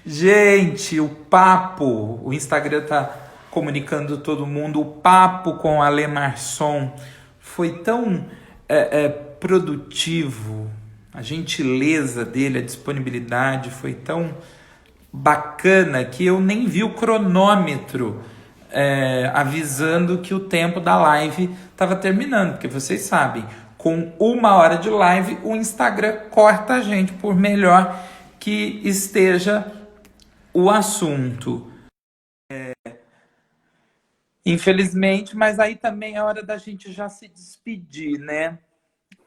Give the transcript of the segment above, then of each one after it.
Gente, o papo, o Instagram tá comunicando todo mundo, o papo com a Ale Marçom foi tão produtivo, a gentileza dele, a disponibilidade foi tão bacana que eu nem vi o cronômetro avisando que o tempo da live estava terminando, porque vocês sabem, com 1 hora de live, o Instagram corta a gente por melhor que esteja o assunto. Infelizmente, mas aí também é hora da gente já se despedir, né?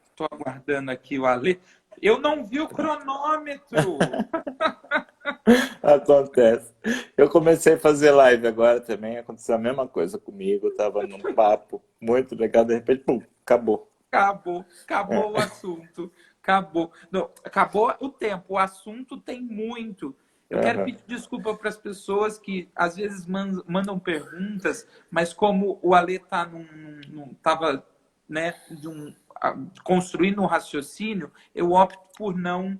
Estou aguardando aqui o Ale. Eu não vi o cronômetro. Acontece. Eu comecei a fazer live agora também, aconteceu a mesma coisa comigo. Eu tava num papo muito legal, de repente, pum, acabou. Acabou o assunto. Acabou. Não, acabou o tempo. O assunto tem muito. Eu quero Aham. pedir desculpa para as pessoas que às vezes mandam perguntas, mas como o Ale estava, né, construindo um raciocínio, eu opto por não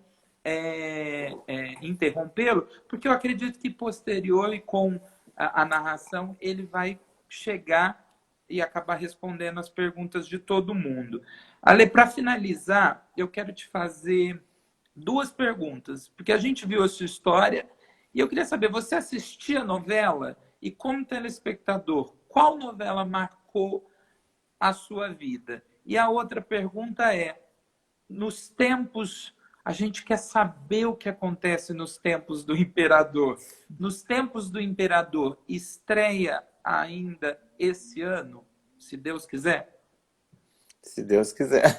interrompê-lo, porque eu acredito que posterior e com a narração ele vai chegar e acabar respondendo as perguntas de todo mundo. Ale, para finalizar, eu quero te fazer duas perguntas, porque a gente viu a sua história e eu queria saber, você assistia a novela? E como telespectador, qual novela marcou a sua vida? E a outra pergunta é, nos tempos, a gente quer saber o que acontece nos tempos do imperador. Nos tempos do imperador, estreia ainda esse ano, se Deus quiser? Se Deus quiser.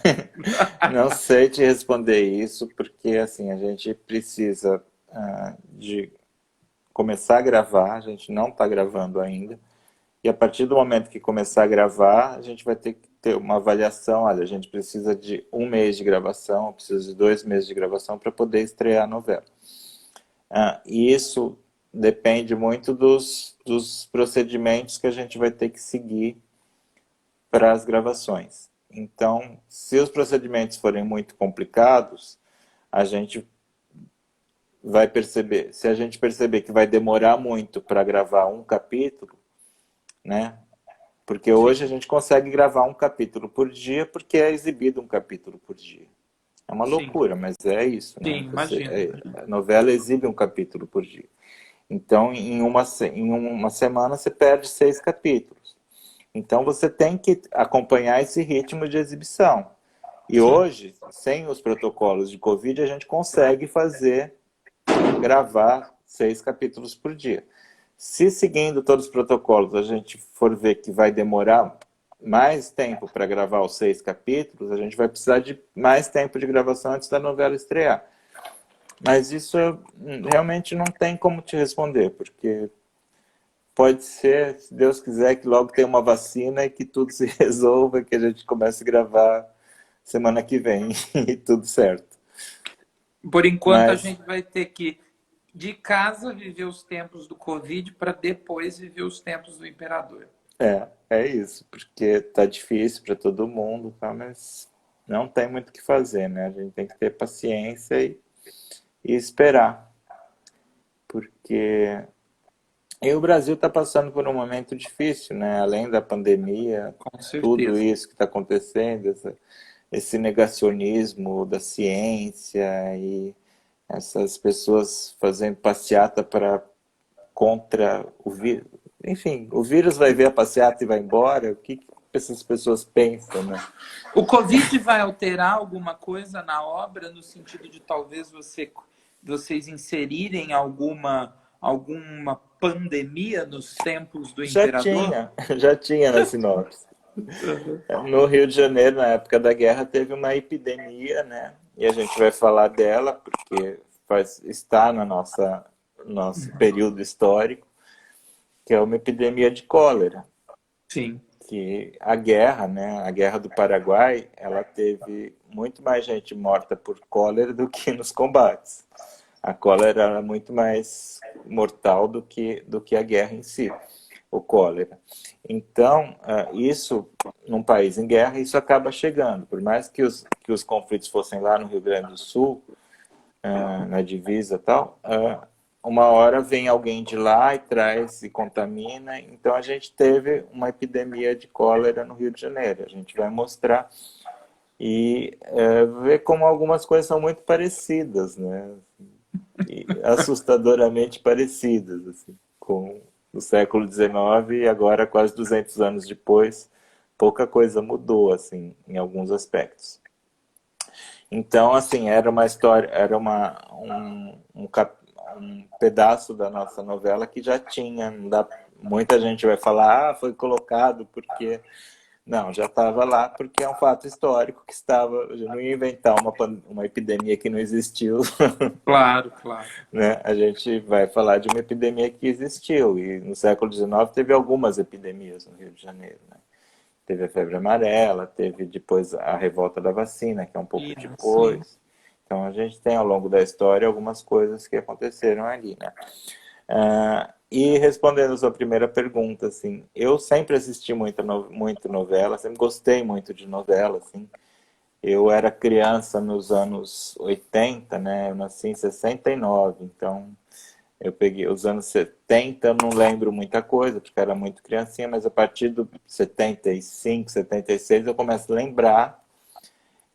Não sei te responder isso, porque assim, a gente precisa de começar a gravar, a gente não está gravando ainda. E a partir do momento que começar a gravar, a gente vai ter que ter uma avaliação. Olha, a gente precisa de 1 mês de gravação, precisa de 2 meses de gravação para poder estrear a novela. E isso depende muito dos procedimentos que a gente vai ter que seguir para as gravações. Então, se os procedimentos forem muito complicados, a gente vai perceber, se a gente perceber que vai demorar muito para gravar um capítulo, né? Porque hoje a Sim, gente consegue gravar um capítulo por dia porque é exibido um capítulo por dia. É uma sim, loucura, mas é isso, né? sim, imagino, imagino. A novela exibe um capítulo por dia. Então, em uma semana você perde 6 capítulos. Então você tem que acompanhar esse ritmo de exibição. E Sim, hoje, sem os protocolos de Covid, a gente consegue gravar 6 capítulos por dia. Se seguindo todos os protocolos a gente for ver que vai demorar mais tempo para gravar os 6 capítulos, a gente vai precisar de mais tempo de gravação antes da novela estrear. Mas isso realmente não tem como te responder, porque pode ser, se Deus quiser, que logo tenha uma vacina e que tudo se resolva, que a gente comece a gravar semana que vem e tudo certo. por enquanto a Mas gente vai ter que, de casa, viver os tempos do Covid para depois viver os tempos do imperador. é isso, porque tá difícil para todo mundo, tá? Mas não tem muito o que fazer, né? A gente tem que ter paciência e esperar, porque e o Brasil está passando por um momento difícil, né? Além da pandemia, Com tudo certeza. isso que está acontecendo, esse negacionismo da ciência e essas pessoas fazendo passeata contra o vírus. Enfim, o vírus vai ver a passeata e vai embora. O que essas pessoas pensam, né? O Covid vai alterar alguma coisa na obra, no sentido de talvez vocês inserirem alguma pandemia nos tempos do Já imperador? tinha, já tinha na sinopse. Uhum. No Rio de Janeiro, na época da guerra, teve uma epidemia, né? E a gente vai falar dela porque está na nosso período histórico, que é uma epidemia de cólera. Sim, Que a guerra, né? A guerra do Paraguai, ela teve muito mais gente morta por cólera do que nos combates. A cólera era muito mais mortal do que a guerra em si, o cólera. Então, isso, num país em guerra, isso acaba chegando. Por mais que os conflitos fossem lá no Rio Grande do Sul, na divisa e tal, uma hora vem alguém de lá e traz e contamina. Então a gente teve uma epidemia de cólera no Rio de Janeiro. A gente vai mostrar e ver como algumas coisas são muito parecidas, né? E assustadoramente parecidas, assim, com o século XIX e agora quase 200 anos depois, pouca coisa mudou, assim, em alguns aspectos. Então, assim, era uma história, era um pedaço da nossa novela que já tinha, não dá, muita gente vai falar, foi colocado porque não, já estava lá porque é um fato histórico que estava. Eu não ia inventar uma epidemia que não existiu, Claro, claro. né? A gente vai falar de uma epidemia que existiu. E no século XIX teve algumas epidemias no Rio de Janeiro, né? Teve a febre amarela, teve depois a revolta da vacina, que é um pouco Sim. depois. Então a gente tem ao longo da história algumas coisas que aconteceram ali, né? E respondendo a sua primeira pergunta, assim, eu sempre assisti muito novela, sempre gostei muito de novela, assim. Eu era criança nos anos 80, né? Eu nasci em 69, então eu peguei os anos 70, eu não lembro muita coisa, porque era muito criancinha, mas a partir do 75, 76 eu começo a lembrar.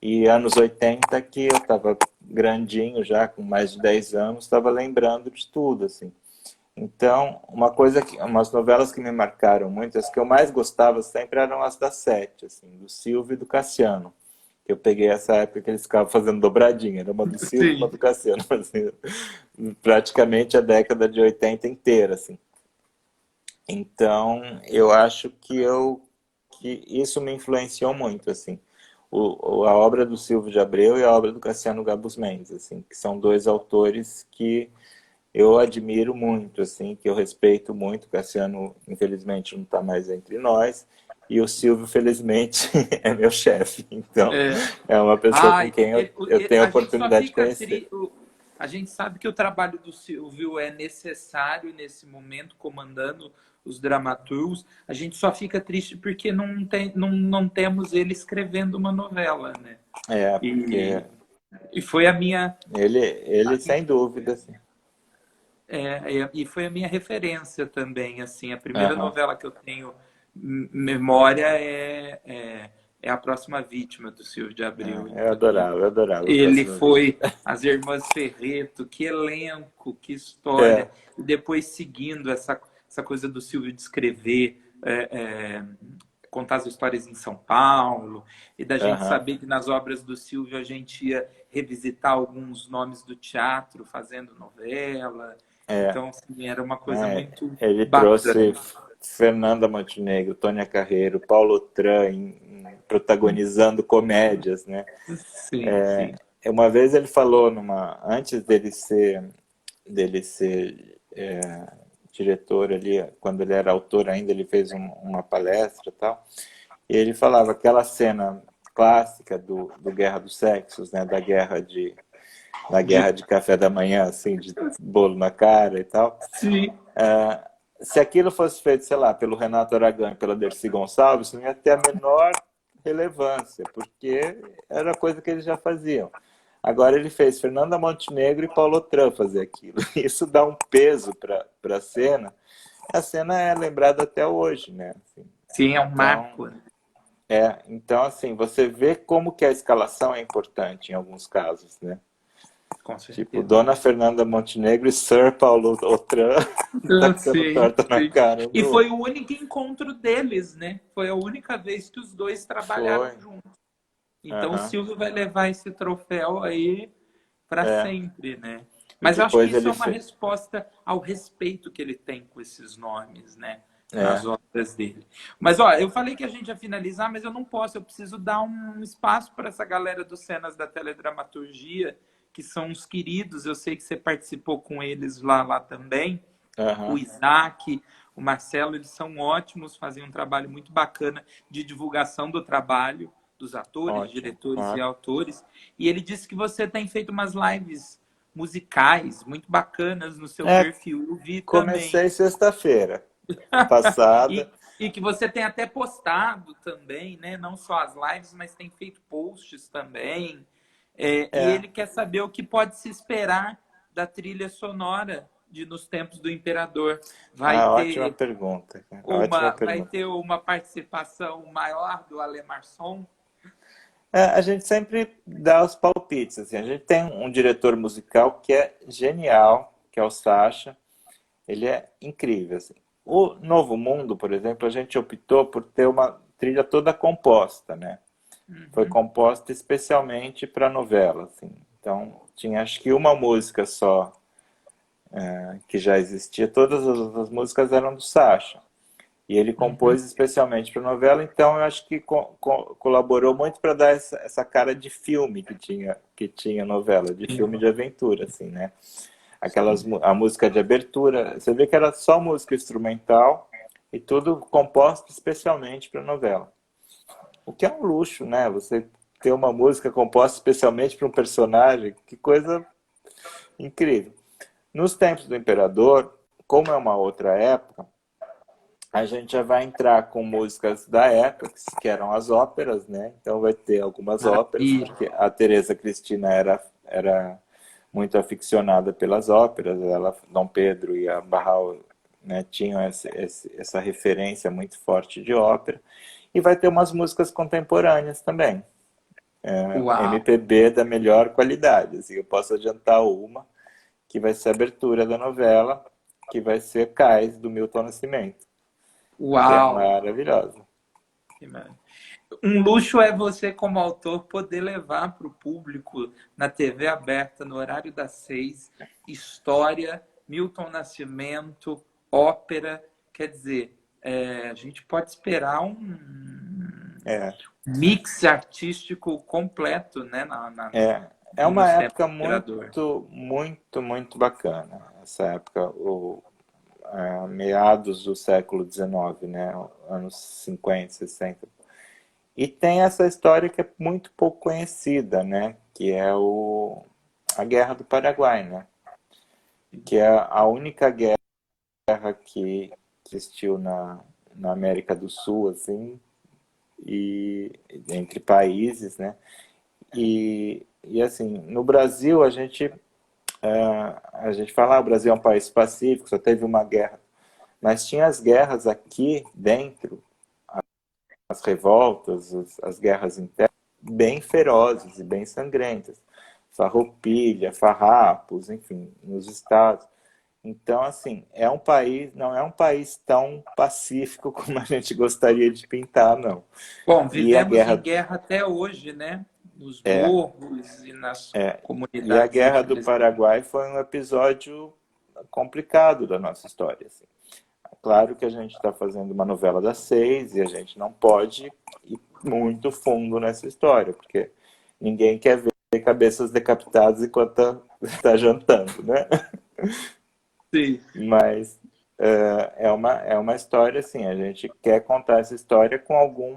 E anos 80 que eu estava grandinho já, com mais de 10 anos, estava lembrando de tudo, assim. Então, umas novelas que me marcaram muito, as que eu mais gostava sempre eram as da Sete, assim, do Silvio e do Cassiano. Eu peguei essa época que eles ficavam fazendo dobradinha, era uma do Silvio e uma Sim. do Cassiano, assim, praticamente a década de 80 inteira, assim. Então, eu acho que isso me influenciou muito, assim. A obra do Silvio de Abreu e a obra do Cassiano Gabus Mendes, assim, que são dois autores que eu admiro muito, assim, que eu respeito muito. O Cassiano, infelizmente, não está mais entre nós, e o Silvio, felizmente, é meu chefe. Então, É. é uma pessoa com Ai, quem eu tenho a a gente só oportunidade de fica conhecer. a gente sabe que o trabalho do Silvio é necessário nesse momento, comandando os dramaturgos. A gente só fica triste porque não temos ele escrevendo uma novela, né? É, E, porque e foi a minha ele sem dúvida, assim. e foi a minha referência também, assim. A primeira Aham. novela que eu tenho memória é A Próxima Vítima, do Silvio de Abreu. Então, Eu adorava a ele próxima vez. foi As Irmãs Ferreto, que elenco, que É, história. E depois seguindo essa coisa do Silvio de escrever, contar as histórias em São Paulo, e da gente aham, saber que nas obras do Silvio a gente ia revisitar alguns nomes do teatro fazendo novela. é. Então, assim, era uma coisa É, muito ele trouxe bacana. Fernanda Montenegro, Tônia Carreiro, Paulo Tran protagonizando comédias, né? Sim, sim. Uma vez ele falou antes dele ser diretor ali, quando ele era autor ainda, ele fez uma palestra e tal, e ele falava aquela cena clássica do Guerra dos Sexos, né? Da guerra de café da manhã, assim, de bolo na cara e tal. Sim. Se aquilo fosse feito, sei lá, pelo Renato Aragão e pela Dercy Gonçalves, não ia ter a menor relevância, porque era coisa que eles já faziam. Agora ele fez Fernanda Montenegro e Paulo Tran fazer aquilo. Isso dá um peso para a cena. A cena é lembrada até hoje, né? Assim, Sim, é um então, marco, né? então, assim, você vê como que a escalação é importante em alguns casos, né? Com Tipo, certeza. Dona Fernanda Montenegro e Sir Paulo Otran tacando Sim, torta na sim. cara um E do foi o outro. único encontro deles, né? Foi a única vez que os dois Foi. trabalharam juntos. Então o Aham. Silvio vai levar esse troféu aí para É. sempre, né? E Mas eu acho que depois isso ele é uma fez. resposta ao respeito que ele tem com esses nomes, né? Nas É. obras dele. Mas, ó, eu falei que a gente ia finalizar, mas eu não posso. Eu preciso dar um espaço para essa galera dos cenas da teledramaturgia, que são os queridos. Eu sei que você participou com eles lá também. O Aham. Isaac, o Marcelo, eles são ótimos, fazem um trabalho muito bacana de divulgação do trabalho dos atores, Ótimo. diretores e Claro. autores. E ele disse que você tem feito umas lives musicais muito bacanas no seu É, perfil. Eu vi também. comecei sexta-feira passada. E que você tem até postado também, né? Não só as lives, mas tem feito posts também. E É. ele quer saber o que pode se esperar da trilha sonora de Nos Tempos do Imperador? Vai Ótima ter pergunta. Ótima vai pergunta. ter uma participação maior do Alemarson? A gente sempre dá os palpites, assim. A gente tem um diretor musical que é genial, que é o Sacha. Ele é incrível, assim. O Novo Mundo, por exemplo, a gente optou por ter uma trilha toda composta, né? Foi Uhum. composta especialmente para novela, assim. Então, tinha acho que uma música só que já existia. Todas as outras músicas eram do Sacha. E ele Uhum. compôs especialmente para novela, então eu acho que colaborou muito para dar essa cara de filme que tinha novela, de filme de aventura, assim, né? A música de abertura, você vê que era só música instrumental e tudo composto especialmente para novela. O que é um luxo, né? Você ter uma música composta especialmente para um personagem, que coisa incrível. Nos tempos do Imperador, como é uma outra época, a gente já vai entrar com músicas da época, que eram as óperas, né? Então vai ter algumas óperas, Maravilha. porque a Teresa Cristina era muito aficionada pelas óperas, ela, Dom Pedro e a Barral, né, tinham essa referência muito forte de ópera. E vai ter umas músicas contemporâneas também, Uau, MPB da melhor qualidade. Assim, eu posso adiantar uma, que vai ser a abertura da novela, que vai ser Cais, do Milton Nascimento, que é uau. maravilhosa. Um luxo é você, como autor, poder levar para o público na TV aberta, no horário das 6, história, Milton Nascimento, ópera. Quer dizer, a gente pode esperar um É, mix artístico completo, né, é uma nos tempos época do Imperador. muito, muito, muito bacana. Essa época, meados do século XIX, né? Anos 50, 60. E tem essa história que é muito pouco conhecida, né? Que é a Guerra do Paraguai, né? Que é a única guerra que existiu na América do Sul, assim, e entre países, né? E assim, no Brasil a gente fala, o Brasil é um país pacífico, só teve uma guerra, mas tinha as guerras aqui dentro, as revoltas, as guerras internas, bem ferozes e bem sangrentas. Farroupilha, farrapos, enfim, nos estados. Então, assim, não é um país tão pacífico como a gente gostaria de pintar, não. Bom, E a vivemos em guerra, guerra até hoje, né? Nos morros e nas e a comunidades guerra do infelizmente. Paraguai foi um episódio complicado da nossa história, assim. Claro que a gente está fazendo uma novela das 6 e a gente não pode ir muito fundo nessa história, porque ninguém quer ver cabeças decapitadas enquanto está jantando, né? Sim. Mas é uma história assim, a gente quer contar essa história com algum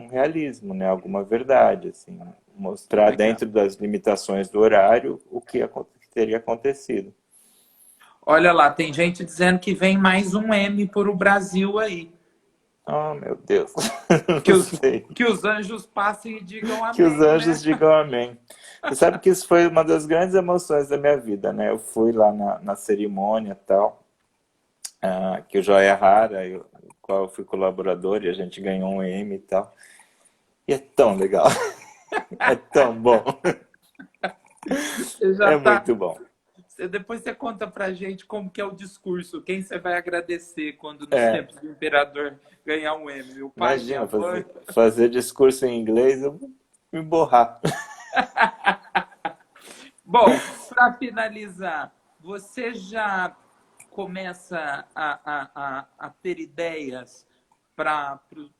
realismo, né? Alguma verdade, assim, mostrar Legal. dentro das limitações do horário o que teria acontecido. Olha lá, tem gente dizendo que vem mais um M para o Brasil aí. Oh, meu Deus, Que não os, sei. que os anjos passem e digam Que os amém, anjos né? digam amém. Você sabe que isso foi uma das grandes emoções da minha vida, né? Eu fui lá na cerimônia e tal, que o Joia Rara, qual eu fui colaborador, e a gente ganhou um M e tal. E é tão legal, é tão bom, Você já é tá. muito bom. Depois você conta pra gente como que é o discurso, quem você vai agradecer quando nos É, tempos do imperador ganhar um M, o pai, minha imagina, mãe. fazer discurso em inglês, eu vou me borrar. Bom, para finalizar, você já começa a ter ideias para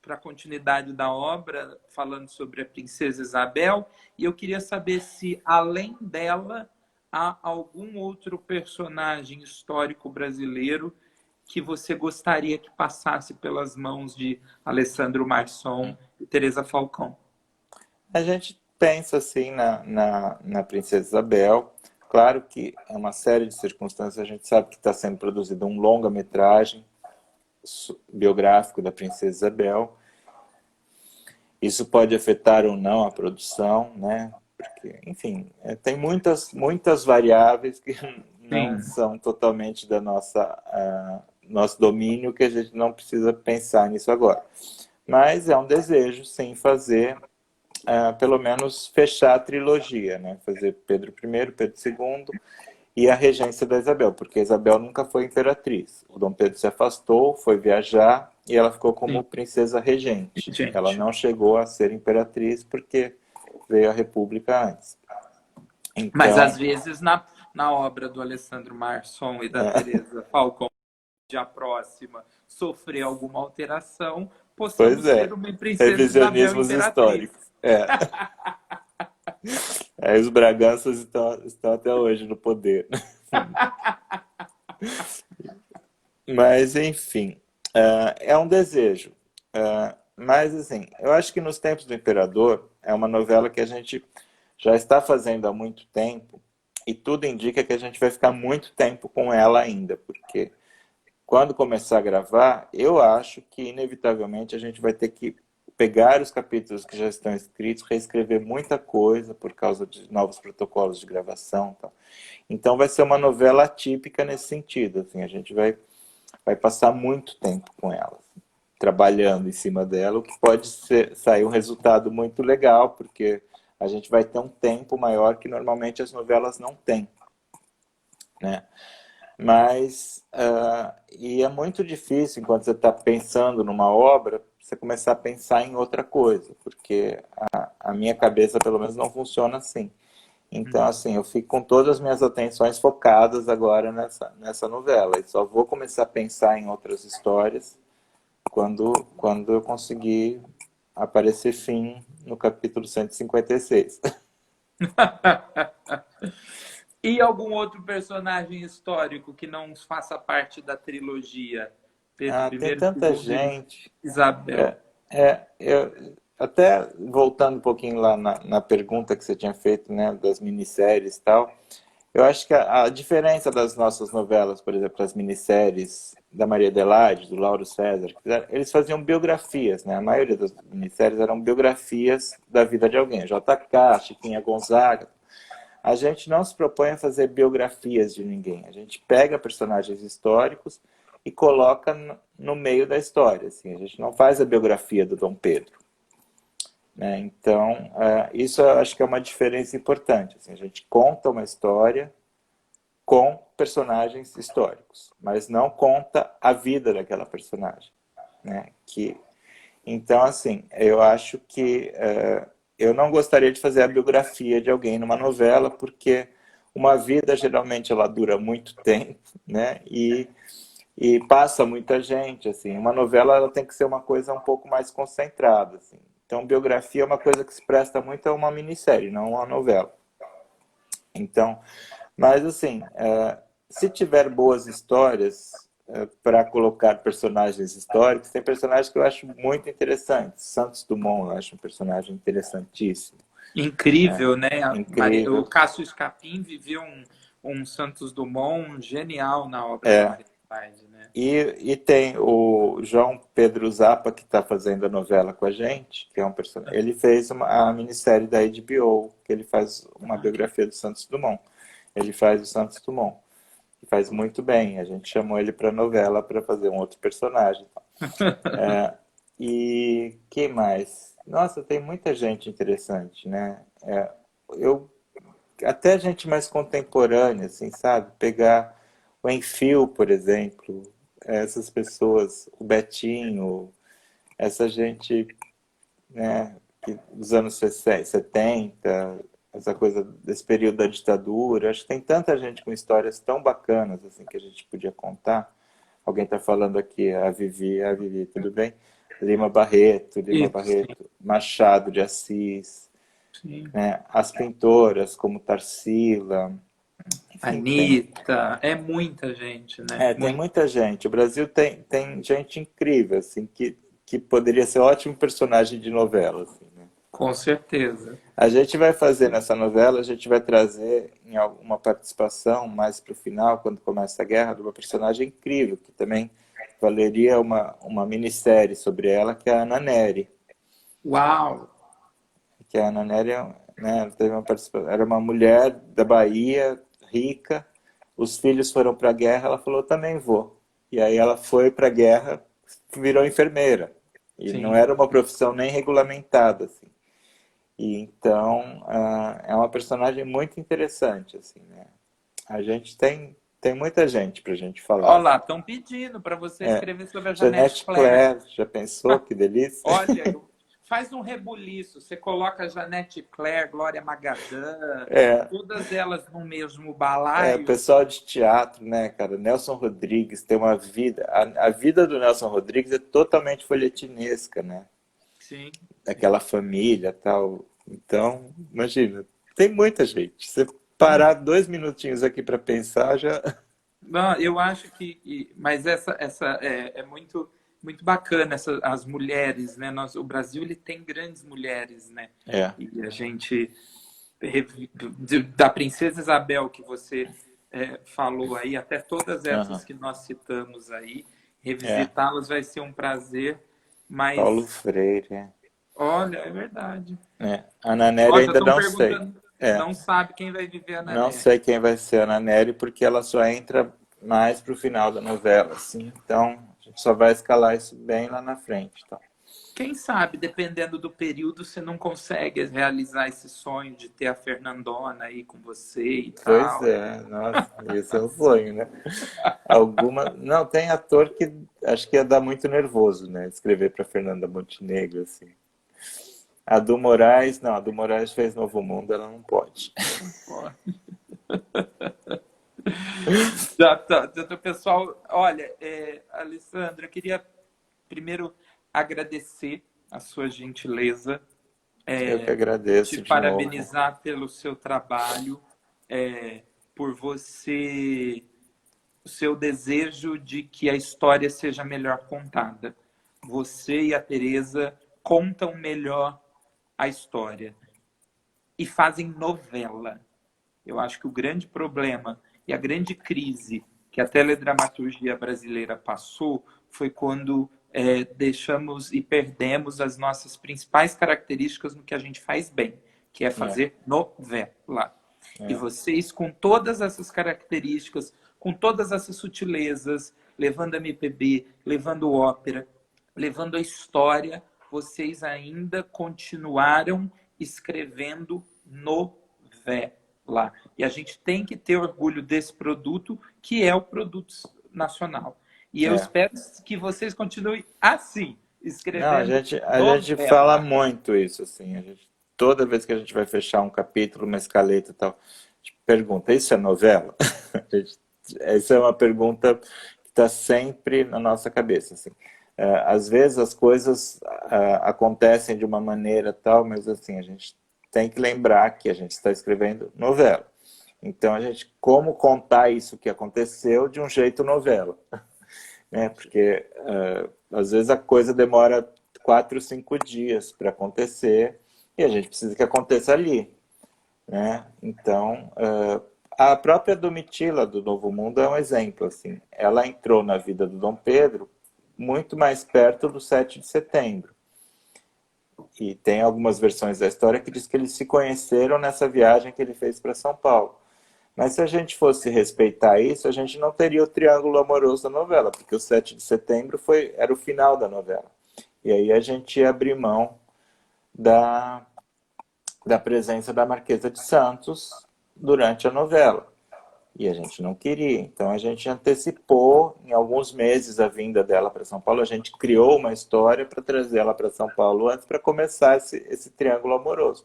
a continuidade da obra, falando sobre a Princesa Isabel, e eu queria saber se, além dela, há algum outro personagem histórico brasileiro que você gostaria que passasse pelas mãos de Alessandro Marçom e Teresa Falcão. A gente pensa assim na Princesa Isabel. Claro que é uma série de circunstâncias. A gente sabe que está sendo produzido um longa-metragem biográfico da Princesa Isabel. Isso pode afetar ou não a produção, né? porque, enfim, tem muitas variáveis que não Sim. são totalmente da nosso domínio, que a gente não precisa pensar nisso agora. Mas é um desejo, sim, fazer, pelo menos fechar a trilogia, né? Fazer Pedro I, Pedro II e a regência da Isabel, porque a Isabel nunca foi imperatriz. O Dom Pedro se afastou, foi viajar e ela ficou como Sim, princesa regente. Ela gente. não chegou a ser imperatriz porque veio a República antes. Mas às Então, vezes na obra do Alessandro Marçom e da é, Teresa Falcão, a próxima, sofrer alguma alteração, pois possamos ter é, uma princesa Isabel revisionismos imperatriz. históricos. Aí os Braganças estão até hoje no poder. Mas, enfim, é um desejo. Mas, assim, eu acho que Nos Tempos do Imperador é uma novela que a gente já está fazendo há muito tempo e tudo indica que a gente vai ficar muito tempo com ela ainda, porque quando começar a gravar, eu acho que inevitavelmente a gente vai ter que pegar os capítulos que já estão escritos, reescrever muita coisa por causa de novos protocolos de gravação e tal. Então vai ser uma novela atípica nesse sentido, assim, a gente vai passar muito tempo com ela, assim, trabalhando em cima dela, o que pode sair um resultado muito legal, porque a gente vai ter um tempo maior que normalmente as novelas não têm, né? Mas, e é muito difícil, enquanto você está pensando numa obra, você começar a pensar em outra coisa, porque a minha cabeça, pelo menos, não funciona assim. Então, Uhum. assim, eu fico com todas as minhas atenções focadas agora nessa novela. E só vou começar a pensar em outras histórias quando eu conseguir aparecer fim no capítulo 156. E algum outro personagem histórico que não faça parte da trilogia? Pedro Ah, tem I, tanta segundo e gente. Isabel. Até voltando um pouquinho lá na pergunta que você tinha feito, né, das minisséries e tal, eu acho que a diferença das nossas novelas, por exemplo, as minisséries da Maria Adelaide, do Lauro César, eles faziam biografias, né? A maioria das minisséries eram biografias da vida de alguém. JK, Chiquinha Gonzaga. A gente não se propõe a fazer biografias de ninguém. A gente pega personagens históricos e coloca no meio da história. Assim. A gente não faz a biografia do Dom Pedro. Né? Então, isso eu acho que é uma diferença importante. Assim, a gente conta uma história com personagens históricos, mas não conta a vida daquela personagem. Né? Então, assim, eu acho que eu não gostaria de fazer a biografia de alguém numa novela, porque uma vida geralmente ela dura muito tempo, né? E passa muita gente, assim. Uma novela ela tem que ser uma coisa um pouco mais concentrada, assim. Então, biografia é uma coisa que se presta muito a uma minissérie, não a uma novela. Então, mas assim, se tiver boas histórias para colocar personagens históricos, tem personagens que eu acho muito interessantes. Santos Dumont eu acho um personagem interessantíssimo, né? Incrível, né? O Incrível. Cássio Escapim viveu um Santos Dumont genial na obra da É. Maria Paz, né? E tem o João Pedro Zappa, que está fazendo a novela com a gente, que é um personagem. Ele fez a minissérie da HBO, que ele faz uma biografia do Santos Dumont. Ele faz o Santos Dumont. E faz muito bem. A gente chamou ele para a novela para fazer um outro personagem. E que mais? Nossa, tem muita gente interessante, né? Eu até gente mais contemporânea, assim, sabe? Pegar o Enfio, por exemplo, essas pessoas, o Betinho, essa gente, né, dos anos 70, essa coisa desse período da ditadura. Acho que tem tanta gente com histórias tão bacanas assim que a gente podia contar. Alguém está falando aqui, a Vivi, tudo bem? Lima Isso, sim, Barreto, Machado de Assis, sim. né? As pintoras como Tarsila, enfim, Anitta, é muita gente, né? tem Muito, muita gente. O Brasil tem gente incrível, assim, que poderia ser ótimo personagem de novela, assim, né? com certeza. A gente vai fazer nessa novela, a gente vai trazer em alguma participação mais para o final, quando começa a guerra, de uma personagem incrível, que também valeria uma minissérie sobre ela, que é a Ana Nery. Uau! Que a Ana Nery né? Ela teve uma participação. Era uma mulher da Bahia, rica. Os filhos foram para a guerra, ela falou, também vou. E aí ela foi para a guerra, virou enfermeira. E não Sim. era uma profissão nem regulamentada, assim. E então, é uma personagem muito interessante, assim, né? A gente tem muita gente pra gente falar, Olha lá, assim. estão pedindo para você É, escrever sobre a Janete Jeanette Claire. Claire, já pensou? Que delícia. Olha, faz um rebuliço. Você coloca Janete Claire, Glória Magadã, É, todas elas no mesmo é, balaio. pessoal de teatro, né, cara? Nelson Rodrigues tem uma vida. A vida do Nelson Rodrigues é totalmente folhetinesca, né? Sim, sim. Daquela família tal. Então, imagina, tem muita gente. Você Hum. parar 2 minutinhos aqui para pensar, já. Não, eu acho mas essa é muito muito bacana as mulheres, né? O Brasil ele tem grandes mulheres, né? É. E a gente da Princesa Isabel que você falou aí, até todas essas Aham. que nós citamos aí, É. revisitá-las vai ser um prazer. Paulo Mas Freire. olha, é verdade. É. Ana Nery Olha, ainda estão não sei. perguntando, É. não sabe quem vai viver a Não Nané. sei quem vai ser a Ana Nery porque ela só entra mais pro final da novela, assim. Então, a gente só vai escalar isso bem lá na frente, então. Quem sabe, dependendo do período, você não consegue realizar esse sonho de ter a Fernandona aí com você e Pois tal. é, nossa, esse é um sonho, né? Alguma. Não, tem ator que acho que ia dar muito nervoso, né? Escrever para Fernanda Montenegro, assim. A do Moraes, não, a do Moraes fez Novo Mundo, ela não pode. Pô. Já tá, pessoal. Olha, Alessandra, eu queria primeiro agradecer a sua gentileza, Eu que te agradeço de novo. parabenizar pelo seu trabalho, por o seu desejo de que a história seja melhor contada. Você e a Teresa contam melhor a história e fazem novela. Eu acho que o grande problema e a grande crise que a teledramaturgia brasileira passou foi quando deixamos e perdemos as nossas principais características no que a gente faz bem, que é É, fazer novela. E é, vocês, com todas essas características, com todas essas sutilezas, levando MPB, levando ópera, levando a história, vocês ainda continuaram escrevendo novela. E a gente tem que ter orgulho desse produto, que é o produto nacional. E eu é. espero que vocês continuem assim, Não, escrevendo a gente fala novela. muito isso, assim. Toda vez que a gente vai fechar um capítulo, uma escaleta e tal, a gente pergunta, isso é novela? Essa é uma pergunta que está sempre na nossa cabeça, assim. Às vezes as coisas acontecem de uma maneira tal, mas assim, a gente tem que lembrar que a gente está escrevendo novela. Então, como contar isso que aconteceu de um jeito novela, né? Porque às vezes a coisa demora 4, 5 dias para acontecer e a gente precisa que aconteça ali, né? Então, a própria Domitila do Novo Mundo é um exemplo, assim. Ela entrou na vida do Dom Pedro muito mais perto do 7 de setembro. E tem algumas versões da história que diz que eles se conheceram nessa viagem que ele fez para São Paulo. Mas se a gente fosse respeitar isso, a gente não teria o triângulo amoroso da novela, porque o 7 de setembro era o final da novela. E aí a gente ia abrir mão da, da presença da Marquesa de Santos durante a novela. E a gente não queria. Então a gente antecipou em alguns meses a vinda dela para São Paulo. A gente criou uma história para trazer ela para São Paulo antes para começar esse triângulo amoroso.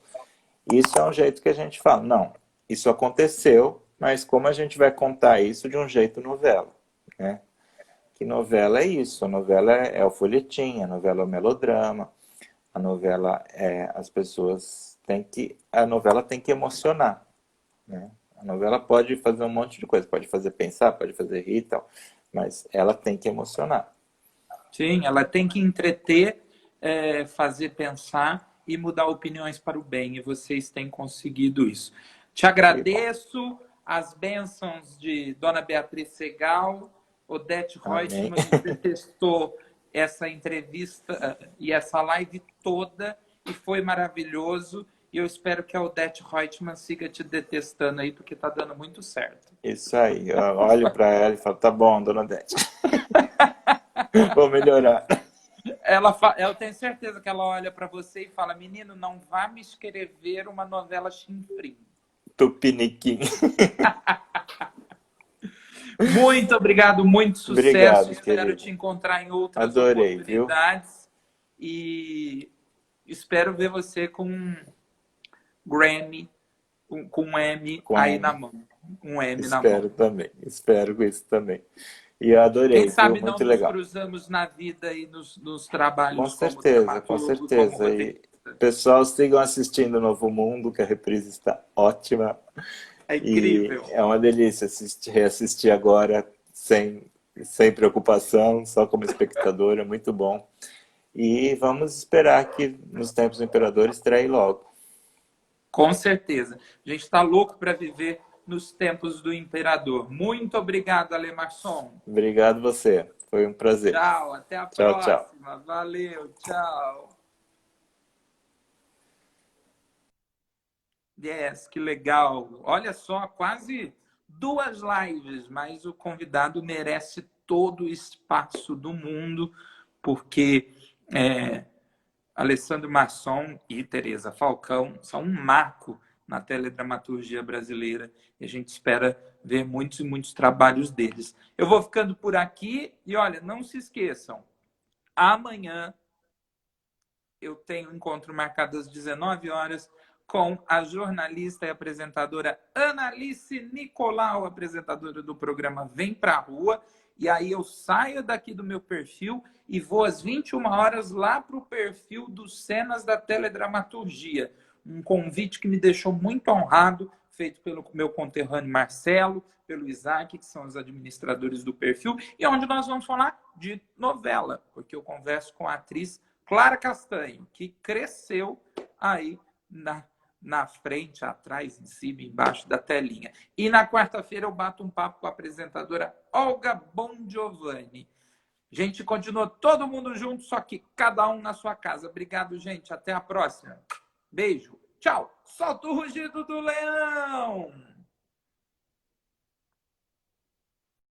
Isso é um jeito que a gente fala. Não, isso aconteceu, mas como a gente vai contar isso de um jeito novela, né? Que novela é isso? A novela é o folhetim, a novela é o melodrama, a novela as pessoas a novela tem que emocionar, né? A novela pode fazer um monte de coisa, pode fazer pensar, pode fazer rir e tal, mas ela tem que emocionar. Sim, ela tem que entreter, fazer pensar e mudar opiniões para o bem. E vocês têm conseguido isso. Te Que bom. agradeço as bênçãos de Dona Beatriz Segal, Odete Amém. Reutemann detestou essa entrevista e essa live toda e foi maravilhoso. E eu espero que a Odete Reutemann siga te detestando aí, porque tá dando muito certo. Isso aí. Eu olho para ela e falo, tá bom, dona Odete. Vou melhorar. Eu tenho certeza que ela olha para você e fala: menino, não vá me escrever uma novela chinfrim. Tupiniquim. Muito obrigado, muito sucesso. Obrigado, Espero querido. te encontrar em outras Adorei, viu? oportunidades. E espero ver você com um Grammy, com um M Com aí na M. mão. Um M na Espero mão. também. Espero com isso também. E eu Quem adorei, viu? sabe não Muito nos legal. cruzamos na vida e nos Com trabalhos como certeza, com dramaturgo, como certeza. E roteirista. pessoal, sigam assistindo o Novo Mundo, que a reprise está ótima. É E incrível. é uma delícia reassistir agora sem preocupação, só como espectador, é muito bom. E vamos esperar que nos tempos do Imperador estreie logo. Com certeza. A gente está louco para viver nos tempos do imperador. Muito obrigado, Alemarson. Obrigado você, foi um prazer. Tchau, até a Tchau, tchau. próxima. Valeu, tchau. Yes, que legal. Olha só, quase 2 lives, mas o convidado merece todo o espaço do mundo, porque Alessandro Masson e Teresa Falcão são um marco na teledramaturgia brasileira e a gente espera ver muitos e muitos trabalhos deles. Eu vou ficando por aqui e olha, não se esqueçam, amanhã eu tenho um encontro marcado às 19 horas com a jornalista e apresentadora Analice Nicolau, apresentadora do programa Vem Pra Rua. E aí eu saio daqui do meu perfil e vou às 21 horas lá para o perfil dos Cenas da Teledramaturgia. Um convite que me deixou muito honrado, feito pelo meu conterrâneo Marcelo, pelo Isaac, que são os administradores do perfil, e onde nós vamos falar de novela, porque eu converso com a atriz Clara Castanho, que cresceu aí na frente, atrás, em cima, embaixo da telinha. E na quarta-feira eu bato um papo com a apresentadora Olga Bongiovanni. Gente, continua todo mundo junto, só que cada um na sua casa. Obrigado, gente. Até a próxima. Beijo. Tchau. Solta o rugido do leão!